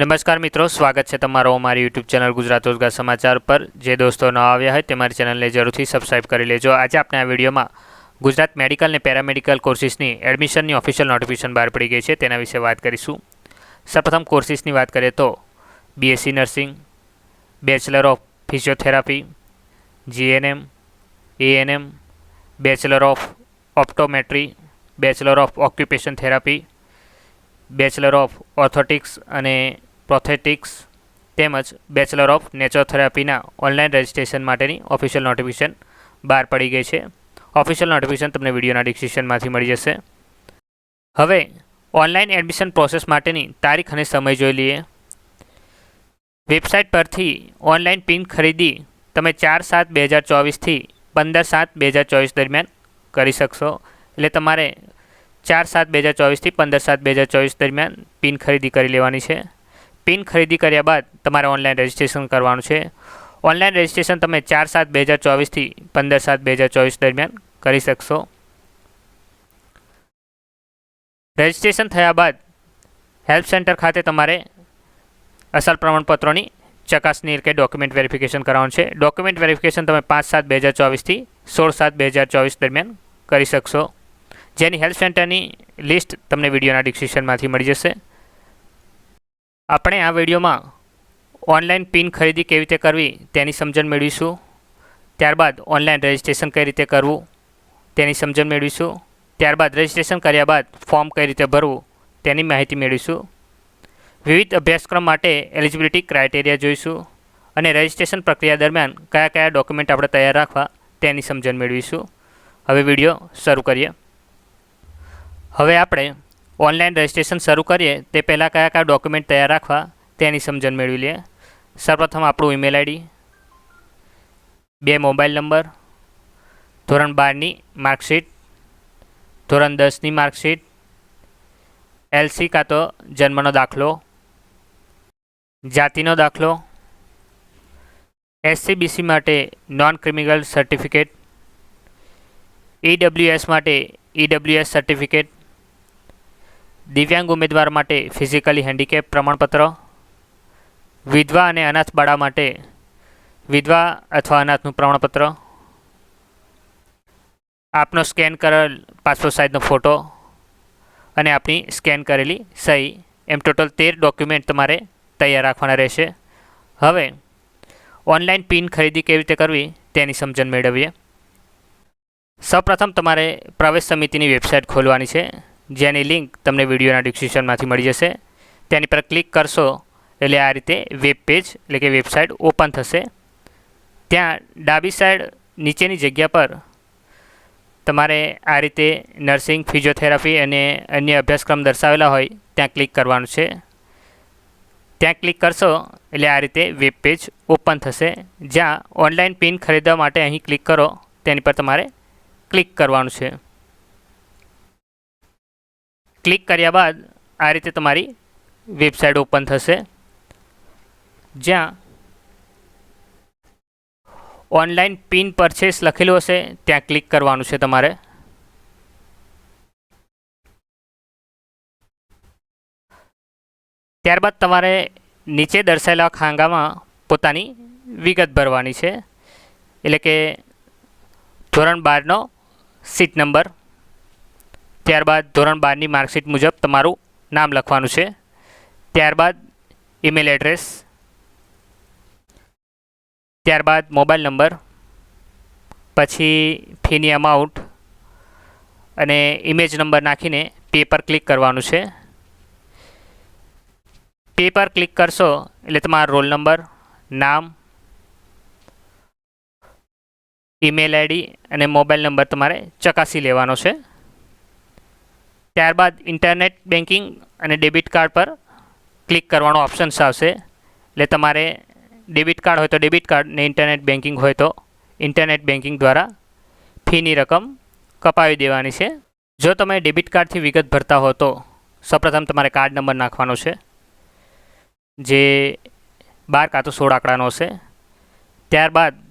नमस्कार मित्रों, स्वागत है तमारो हमारी यूट्यूब चैनल गुजरात रोजगार समाचार पर। जे दोस्तों न आव्या है तेमारी चैनल ने जरूर सब्सक्राइब कर लेजो। आज आपने आ विडियो में गुजरात मेडिकल ने पेरामेडिकल कोर्सिसनी एडमिशननी ऑफिशियल नोटिफिकेशन बहार पड़ी गई है, तेना विषे बात करीशुं। सर्वप्रथम कोर्सिसनी बात करें तो BSc nursing, bachelor of physiotherapy, GNM, ANM, bachelor of optometry, bachelor of occupation therapy, bachelor of orthotics अने प्रोथेटिक्स તેમજ બેચલર ઓફ નેચરોથેરાપીના ઓનલાઈન રજિસ્ટ્રેશન માટેની ઓફિશિયલ નોટિફિકેશન બહાર પડી ગઈ છે। ઓફિશિયલ નોટિફિકેશન તમને વિડીયોના ડિસ્ક્રિપ્શનમાંથી મળી જશે। હવે ઓનલાઈન એડમિશન પ્રોસેસ માટેની તારીખ અને સમય જોઈ લઈએ। વેબસાઇટ પરથી ઓનલાઈન પિન ખરીદી તમે 4/7/2024 થી 15/7/2024 દરમિયાન કરી શકશો। એટલે તમારે 4/7/2024 થી 15/7/2024 દરમિયાન પિન ખરીદી કરી લેવાની છે। पिन खरीदी कर्या बाद तमारे ऑनलाइन रजिस्ट्रेशन करवानुं छे। ऑनलाइन रजिस्ट्रेशन तमे 4/7/2024 थी 15/7/2024 दरमियान करी शकशो। रजिस्ट्रेशन थया बाद हेल्प सेंटर खाते तमारे असल प्रमाणपत्रोनी चकासणी के डॉक्यूमेंट वेरिफिकेशन करवानुं छे। डॉक्यूमेंट वेरिफिकेशन तमे 5/7/2024 थी 16/7/2024 दरमियान करी शकशो, जेनी हेल्प सेंटरनी लिस्ट तमने विडियोना डिस्क्रिप्शनमांथी मळी जशे। આપણે આ વિડીયોમાં ઓનલાઈન પિન ખરીદી કેવી રીતે કરવી તેની સમજણ મેળવીશું। ત્યારબાદ ઓનલાઈન રજિસ્ટ્રેશન કઈ રીતે કરવું તેની સમજણ મેળવીશું। ત્યારબાદ રજિસ્ટ્રેશન કર્યા બાદ ફોર્મ કઈ રીતે ભરવું તેની માહિતી મેળવીશું। વિવિધ અભ્યાસક્રમ માટે એલિજિબિલિટી ક્રાઇટેરિયા જોઈશું અને રજિસ્ટ્રેશન પ્રક્રિયા દરમિયાન કયા કયા ડોક્યુમેન્ટ આપણે તૈયાર રાખવા તેની સમજણ મેળવીશું। હવે વિડીયો શરૂ કરીએ। હવે આપણે ऑनलाइन रजिस्ट्रेशन शुरू करिए ते पहला क्या क्या डॉक्यूमेंट तैयार रखवा तेनी समझन मेळवी लीए। सर्वप्रथम आपणुं ईमेल आईडी, 2 मोबाइल नंबर, धोरण 12 मार्कशीट, धोरण 10 मार्कशीट, एलसी का तो जन्मनो दाखलो, जातिनो दाखलो, एससी/बीसी माटे नॉन क्रिमिनल सर्टिफिकेट, ईडब्ल्यूएस माटे ईडब्ल्यूएस सर्टिफिकेट, दिव्यांग उम्मीदवार माटे फिजिकली हेन्डिकेप प्रमाणपत्र, विधवा अने अनाथ बाळा माटे विधवा अथवा अनाथनुं प्रमाणपत्र, आपनो स्केन करेल पासपोर्ट साइजनो फोटो अने आपनी स्केन करेली सही, एम टोटल 13 डॉक्यूमेंट तमारे तैयार राखवाना रहेशे। हवे ऑनलाइन पिन खरीदी केवी रीते करवी तेनी समजण मेळवीए। सौप्रथम तमारे प्रवेश समितिनी वेबसाइट खोलवानी छे, जेनी लिंक तमने विडियोना डिस्क्रिप्शनमांथी मळी जशे। तेनी पर क्लिक करशो एटले आ रीते वेब पेज एटले के वेबसाइट ओपन थशे। त्यां डाबी साइड नीचेनी जग्या पर तमारे आ रीते नर्सिंग, फिजियोथेरापी अने अन्य अभ्यासक्रम दर्शावेला होय त्यां क्लिक करवानुं छे। त्यां क्लिक करशो एटले आ रीते वेब पेज ओपन थशे। ज्यां ऑनलाइन पिन खरीदवा माटे अहीं क्लिक करो तेनी पर तमारे क्लिक करवानुं छे। क्लिक कर्या बाद आ रीते तमारी वेबसाइट ओपन थशे, ज्यां ऑनलाइन पिन परचेस लखेलुं हशे त्यां क्लिक करवानुं छे तमारे। त्यारबाद तमारे नीचे दर्शावेला खांगामां पोतानी विगत भरवानी छे, एटले के धोरण 12 नो सीट नंबर, त्यारबाद धोरण 12 मार्कशीट मुजब तमारू नाम लखवानुं छे। त्यारबाद ईमेल एड्रेस, त्यारबाद मोबाइल नंबर, पछी फीनी अमाउंट अने इमेज नंबर नाखीने पे पर क्लिक करवानुं छे। पे पर क्लिक करशो एटले तमारो रोल नंबर, नाम, ईमेल आईडी अने मोबाइल नंबर तमारे चकासी लेवानो छे। त्यारबाद इंटरनेट बेंकिंग अने डेबिट कार्ड पर क्लिक करवानो ऑप्शन्स आवशे। एटले तमारे डेबिट कार्ड होय तो डेबिट कार्ड ने इंटरनेट बेंकिंग होय तो इंटरनेट बेंकिंग द्वारा फीनी रकम कपावी देवानी छे। जो तमे डेबिट कार्ड थी विगत भरता हो तो सौप्रथम तमारे कार्ड नंबर नाखवानो छे, जे 12 का तो 16 आंकड़ानो हशे। त्यारबाद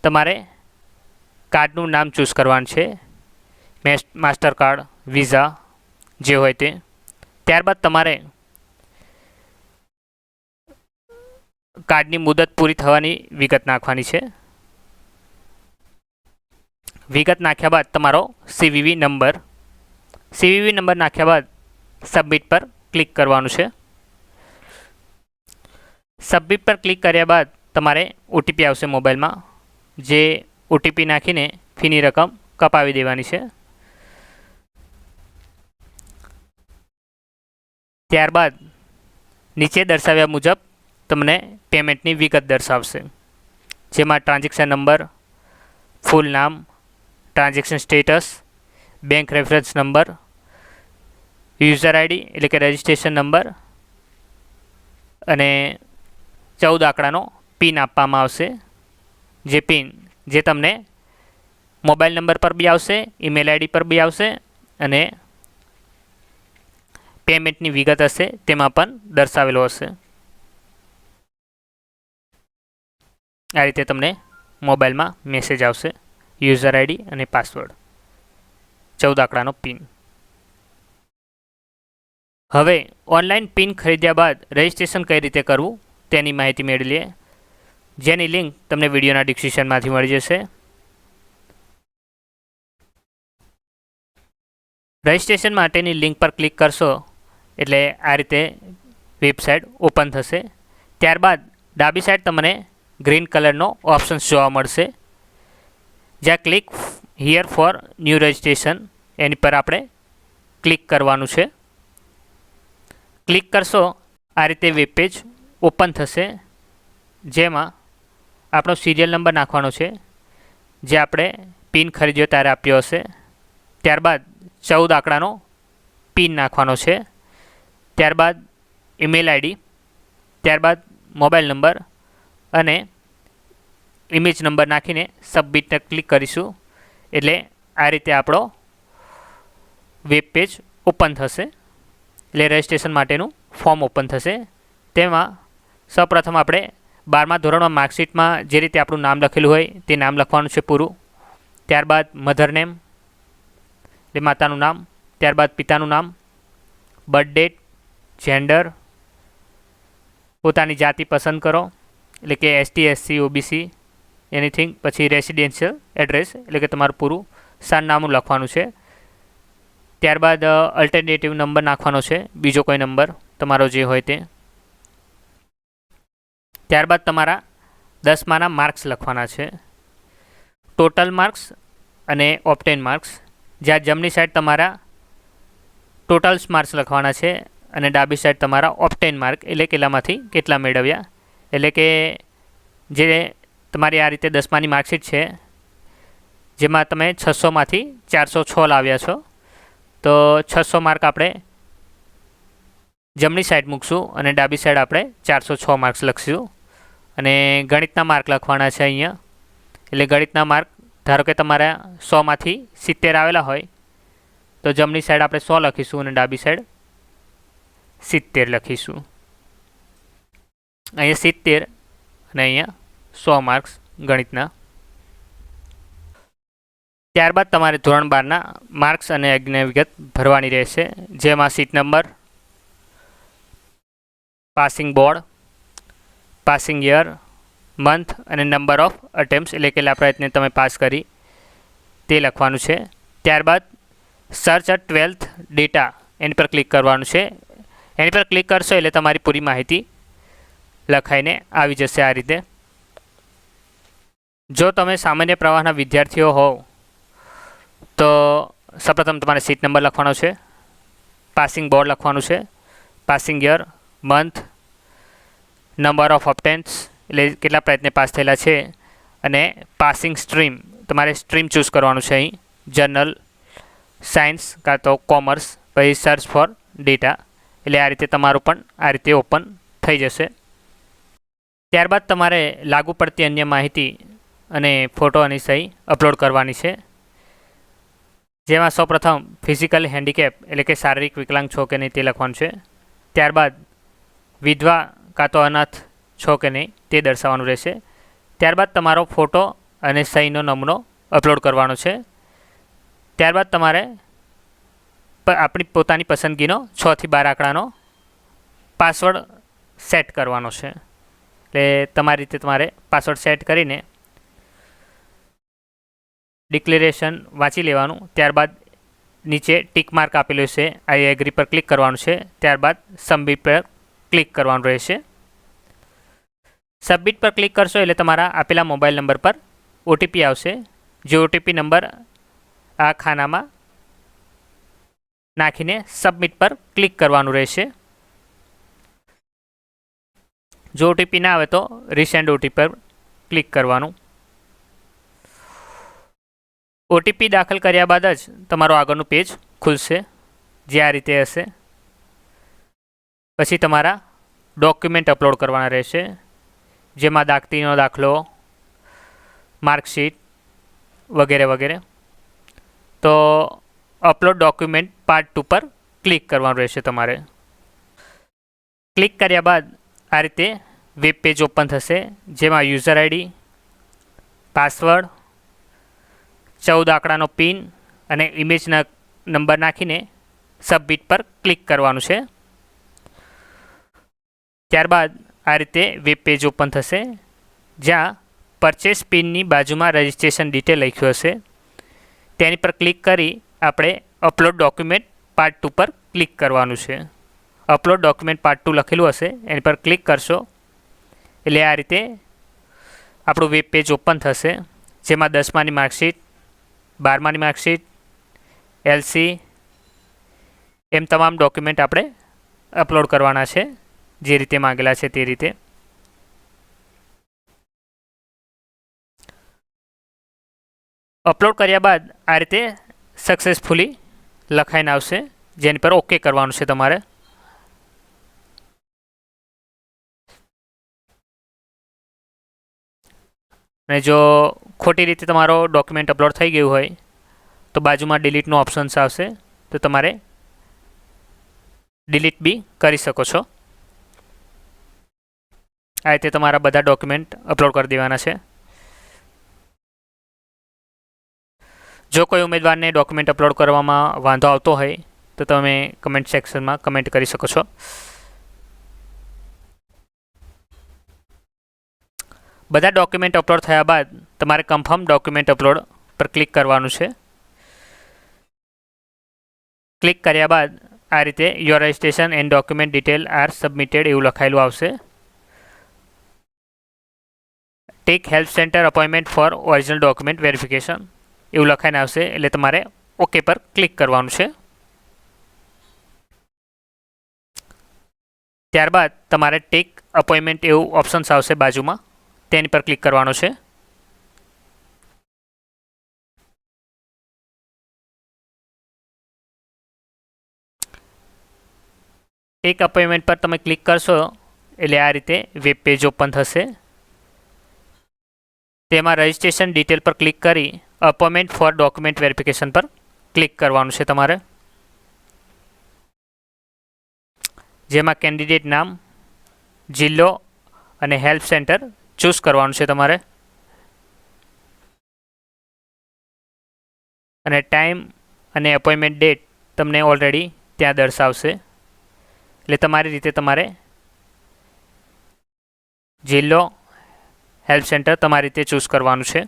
तमारे कार्डनुं नाम चूज करवानुं छे, मास्टर कार्ड, वीज़ा जे होय ते। त्यारबाद तमारे કાર્ડની મુદત પૂરી થવાની વિગત નાખવાની છે. વિગત નાખ્યા બાદ તમારો CVV નંબર નાખ્યા બાદ સબમિટ પર ક્લિક કરવાનું છે. સબમિટ પર ક્લિક કર્યા બાદ તમારે OTP આવશે મોબાઈલમાં, જે OTP નાખીને ફીની રકમ કપાવી દેવાની છે. ત્યારબાદ નીચે દર્શાવ્યા મુજબ તમને પેમેન્ટની વિગત દર્શાવશે, જેમાં ટ્રાન્ઝેક્શન નંબર, ફૂલ નામ, transaction status, bank reference number, user ID એટલે કે રજિસ્ટ્રેશન નંબર અને 14 આંકડાનો પિન આપવામાં આવશે. જે પિન જે તમને મોબાઈલ નંબર પર બી આવશે, ઈમેલ આઈડી પર બી આવશે અને પેમેન્ટની વિગત હશે તેમાં પણ દર્શાવેલો હશે. આ રીતે તમને મોબાઈલમાં મેસેજ આવશે, યુઝર આઈડી અને પાસવર્ડ, 14 આંકડાનો પિન. હવે ઓનલાઈન પિન ખરીદ્યા બાદ રજિસ્ટ્રેશન કઈ રીતે કરવું તેની માહિતી મેળવી લઈએ, જેની લિંક તમને વિડીયોના ડિસ્ક્રિપ્શનમાંથી મળી જશે. રજિસ્ટ્રેશન માટેની લિંક પર ક્લિક કરશો એટલે આ રીતે વેબસાઇટ ઓપન થશે. ત્યારબાદ ડાબી સાઈડ તમને ગ્રીન કલરનો ઓપ્શન્સ જોવા મળશે, જ્યાં click here for new registration એની પર આપણે ક્લિક કરવાનું છે. ક્લિક કરશો આ રીતે વેબ પેજ ઓપન થશે, જેમાં આપણો સિરિયલ નંબર નાખવાનો છે, જે આપણે પિન ખરીદ્યો ત્યારે આપ્યો હશે. ત્યારબાદ 14 આંકડાનો પિન નાખવાનો છે. ત્યારબાદ ઈમેલ આઈડી, ત્યારબાદ મોબાઈલ નંબર અને ઇમેજ નંબર નાખીને સબમિટને ક્લિક કરીશું એટલે આ રીતે આપણો વેબ પેજ ઓપન થશે. એટલે રજિસ્ટ્રેશન માટેનું ફોર્મ ઓપન થશે. તેમાં સૌપ્રથમ આપણે 12મા ધોરણમાં માર્કશીટમાં જે રીતે આપણું નામ લખેલું હોય તે નામ લખવાનું છે પૂરું. ત્યારબાદ મધર નેમ એટલે માતાનું નામ, ત્યારબાદ પિતાનું નામ, બર્થ ડેટ, જેન્ડર, પોતાની જાતિ પસંદ કરો એટલે કે ST SC OBC એનીથિંગ, પછી રેસિડેન્શિયલ એડ્રેસ એટલે કે તમારું પૂરું સરનામું લખવાનું છે. ત્યારબાદ અલ્ટરનેટિવ નંબર નાખવાનો છે, બીજો કોઈ નંબર તમારો જે હોય તે. ત્યારબાદ તમારા 10માના માર્ક્સ લખવાના છે, ટોટલ માર્ક્સ અને ઓપ્ટેન માર્ક્સ, જ્યાં જમણી સાઈડ તમારા ટોટલ્સ માર્ક્સ લખવાના છે અને ડાબી સાઈડ તમારા ઓપ્ટેન માર્ક એટલે કેટલામાંથી કેટલા મેળવ્યા. એટલે કે જે તમારી આ રીતે 10માની માર્કશીટ છે, જેમાં તમે 600માંથી 406 લાવ્યા છો, તો 600 માર્ક આપણે જમણી સાઈડ મૂકશું અને ડાબી સાઈડ આપણે 406 માર્ક્સ લખીશું. અને ગણિતના માર્ક લખવાના છે અહીંયા. એટલે ગણિતના માર્ક ધારો કે તમારા 100માંથી 70 આવેલા હોય તો જમણી સાઈડ આપણે 100 લખીશું અને ડાબી સાઈડ 70 લખીશું. અહીંયા 70 અને અહીંયા 100 માર્ક્સ ગણિતના. ત્યારબાદ તમારે ધોરણ 12ના માર્ક્સ અને અજ્ઞા વિગત ભરવાની રહેશે, જેમાં seat number, passing board, passing year, month અને નંબર ઓફ અટેમ્પ્ટ્સ એટલે કેટલા પ્રયત્ને તમે પાસ કરી તે લખવાનું છે. ત્યારબાદ સર્ચ 12th ડેટા એની પર ક્લિક કરવાનું છે. એની પર ક્લિક કરશો એટલે તમારી પૂરી માહિતી લખાઈને આવી જશે આ રીતે. જો તમે સામાન્ય પ્રવાહના વિદ્યાર્થીઓ હોવ તો સૌપ્રથમ તમારે સીટ નંબર લખવાનો છે, પાસિંગ બોર્ડ લખવાનું છે, passing year, month, number of attempts એટલે કેટલા પ્રયત્ને પાસ થયેલા છે અને પાસિંગ સ્ટ્રીમ તમારે સ્ટ્રીમ ચૂઝ કરવાનું છે. અહીં જનરલ, સાયન્સ કાં તો કોમર્સ, પછી સર્ચ ફોર ડેટા એટલે આ રીતે તમારું પણ આ રીતે ઓપન થઈ જશે. ત્યારબાદ તમારે લાગુ પડતી અન્ય માહિતી અને ફોટો અને સહી અપલોડ કરવાની છે, જેમાં સૌપ્રથમ ફિઝિકલ હેન્ડીકેપ એટલે કે શારીરિક વિકલાંગ છો કે નહીં તે લખવાનું છે. ત્યારબાદ વિધવા કાં તો અનાથ છો કે નહીં તે દર્શાવવાનું રહેશે. ત્યારબાદ તમારો ફોટો અને સહીનો નમૂનો અપલોડ કરવાનો છે. ત્યારબાદ તમારે આપણી પોતાની પસંદગીનો 6 થી 12 આંકડાનો પાસવર્ડ સેટ કરવાનો છે. એટલે તમારી રીતે તમારે પાસવર્ડ સેટ કરીને ડિક્લેરેશન વાંચી લેવાનું. ત્યારબાદ નીચે ટિક માર્ક આપેલું છે, આઈ એગ્રી પર ક્લિક કરવાનું છે. ત્યારબાદ સબમિટ પર ક્લિક કરવાનું રહેશે. સબમિટ પર ક્લિક કરશો એટલે તમારા આપેલા મોબાઈલ નંબર પર ઓટીપી આવશે. જે ઓટીપી નંબર આ ખાનામાં નાખીને સબમિટ પર ક્લિક કરવાનું રહેશે. જો ઓટીપી ના આવે તો રીસેન્ડ ઓટીપી પર ક્લિક કરવાનું. ઓટીપી દાખલ કર્યા બાદ જ તમારું આગળનું પેજ ખુલશે, જે આ રીતે હશે. પછી તમારા ડોક્યુમેન્ટ અપલોડ કરવાના રહેશે, જેમાં દાખતીનો દાખલો, માર્કશીટ વગેરે વગેરે. તો અપલોડ ડોક્યુમેન્ટ પાર્ટ 2 પર ક્લિક કરવાનું રહેશે તમારે. ક્લિક કર્યા બાદ આ રીતે વેબ પેજ ઓપન થશે, જેમાં યુઝર આઈડી, પાસવર્ડ, 14 આંકડાનો પિન અને ઇમેજના નંબર નાખીને સબમિટ પર ક્લિક કરવાનું છે. ત્યારબાદ આ રીતે વેબ પેજ ઓપન થશે, જ્યાં પરચેસ પિનની બાજુમાં રજિસ્ટ્રેશન ડિટેલ લખ્યું હશે. તેની પર ક્લિક કરી આપણે અપલોડ ડોક્યુમેન્ટ પાર્ટ 2 પર ક્લિક કરવાનું છે. અપલોડ ડોક્યુમેન્ટ પાર્ટ 2 લખેલું હશે, એની પર ક્લિક કરશો એટલે આ રીતે આપણું વેબ પેજ ઓપન થશે, જેમાં 10માની માર્કશીટ, 12માની માર્કશીટ, એલસી એમ તમામ ડોક્યુમેન્ટ આપણે અપલોડ કરવાના છે, જે રીતે માંગેલા છે તે રીતે. અપલોડ કર્યા બાદ આ રીતે સક્સેસફુલી લખાઈને આવશે, જેની પર ઓકે કરવાનું છે તમારે. અને જો ખોટી રીતે તમારો ડોક્યુમેન્ટ અપલોડ થઈ ગયું હોય તો બાજુમાં ડિલીટનો ઓપ્શન્સ આવશે, તો તમારે ડિલીટ બી કરી શકો છો. આ રીતે તમારા બધા ડોક્યુમેન્ટ અપલોડ કરી દેવાના છે. જો કોઈ ઉમેદવારને ડોક્યુમેન્ટ અપલોડ કરવામાં વાંધો આવતો હોય તો તમે કમેન્ટ સેક્શનમાં કમેન્ટ કરી શકો છો. બધા ડોક્યુમેન્ટ અપલોડ થયા બાદ તમારે કન્ફર્મ ડોક્યુમેન્ટ અપલોડ પર ક્લિક કરવાનું છે. ક્લિક કર્યા બાદ આ રીતે your registration and document detail are submitted એવું લખાયેલું આવશે. Tech help centre appointment for original document verification એવું લખાઈને આવશે, એટલે તમારે ઓકે પર ક્લિક કરવાનું છે. ત્યારબાદ તમારે ટેક અપોઇન્ટમેન્ટ એવું ઓપ્શન્સ આવશે બાજુમાં, તેની પર ક્લિક કરવાનું છે. ટેક અપોઇન્ટમેન્ટ પર તમે ક્લિક કરશો એટલે આ રીતે વેબ પેજ ઓપન થશે. તેમાં રજિસ્ટ્રેશન ડિટેલ પર ક્લિક કરી અપોઇન્ટમેન્ટ ફોર ડોક્યુમેન્ટ વેરિફિકેશન પર ક્લિક કરવાનું છે તમારે, જેમાં કેન્ડિડેટ નામ, જિલ્લો અને હેલ્પ સેન્ટર ચૂઝ કરવાનું છે તમારે. અને ટાઈમ અને એપોઇન્ટમેન્ટ ડેટ તમને ઓલરેડી ત્યાં દર્શાવશે, એટલે તમારી રીતે તમારે જિલ્લો, હેલ્પ સેન્ટર તમારી રીતે ચૂઝ કરવાનું છે.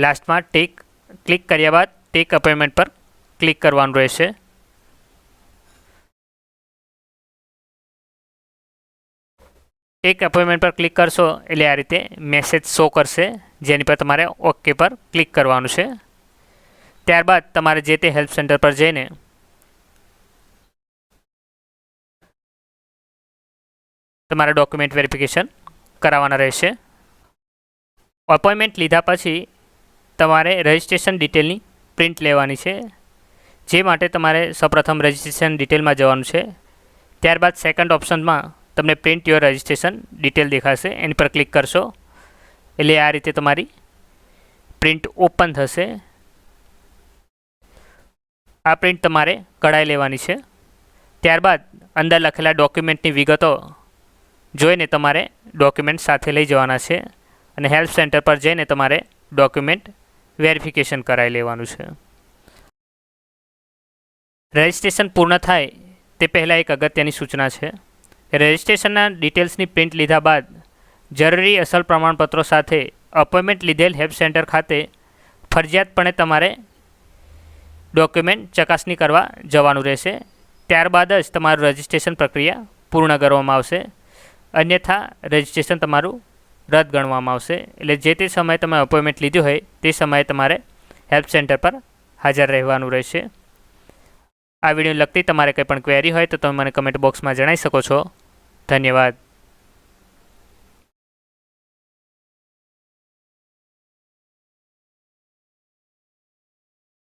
લાસ્ટમાં ક્લિક કર્યા બાદ ટેક અપોઇન્ટમેન્ટ પર ક્લિક કરવાનું રહેશે. ટેક અપોઇન્ટમેન્ટ પર ક્લિક કરશો એટલે આ રીતે મેસેજ શો કરશે, જેની પર તમારે ઓકે પર ક્લિક કરવાનું છે. ત્યારબાદ તમારે જે તે હેલ્પ સેન્ટર પર જઈને તમારે ડોક્યુમેન્ટ વેરિફિકેશન કરાવવાના રહેશે. અપોઇન્ટમેન્ટ લીધા પછી તમારે રજિસ્ટ્રેશન ડિટેલની પ્રિન્ટ લેવાની છે, જે માટે તમારે સૌપ્રથમ રજિસ્ટ્રેશન ડિટેલમાં જવાનું છે. ત્યારબાદ સેકન્ડ ઓપ્શનમાં તમને પ્રિન્ટ યોર રજિસ્ટ્રેશન ડિટેલ દેખાશે, એની પર ક્લિક કરશો એટલે આ રીતે તમારી પ્રિન્ટ ઓપન થશે. આ પ્રિન્ટ તમારે કઢાઈ લેવાની છે. ત્યારબાદ અંદર લખેલા ડોક્યુમેન્ટની વિગતો જોઈને તમારે ડોક્યુમેન્ટ સાથે લઈ જવાના છે, અને હેલ્પ સેન્ટર પર જઈને તમારે ડોક્યુમેન્ટ વેરિફિકેશન કરાવી લેવાનું છે. રજિસ્ટ્રેશન પૂર્ણ થાય તે પહેલાં એક અગત્યની સૂચના છે. રજિસ્ટ્રેશનના ડિટેલ્સની પ્રિન્ટ લીધા બાદ જરૂરી અસલ પ્રમાણપત્રો સાથે અપોઇન્ટમેન્ટ લીધેલ હેલ્પ સેન્ટર ખાતે ફરજિયાતપણે તમારે ડોક્યુમેન્ટ ચકાસણી કરવા જવાનું રહેશે. ત્યારબાદ જ તમારું રજિસ્ટ્રેશન પ્રક્રિયા પૂર્ણ કરવામાં આવશે. અન્યથા રજિસ્ટ્રેશન તમારું રદ ગણવામાં આવશે. એટલે જે તે સમયે તમે અપોઇન્ટમેન્ટ લીધું હોય તે સમયે તમારે હેલ્પ સેન્ટર પર હાજર રહેવાનું રહેશે. આ વિડીયો લગતી તમારે કંઈ પણ ક્વેરી હોય તો તમે મને કમેન્ટ બોક્સમાં જણાવી શકો છો. ધન્યવાદ.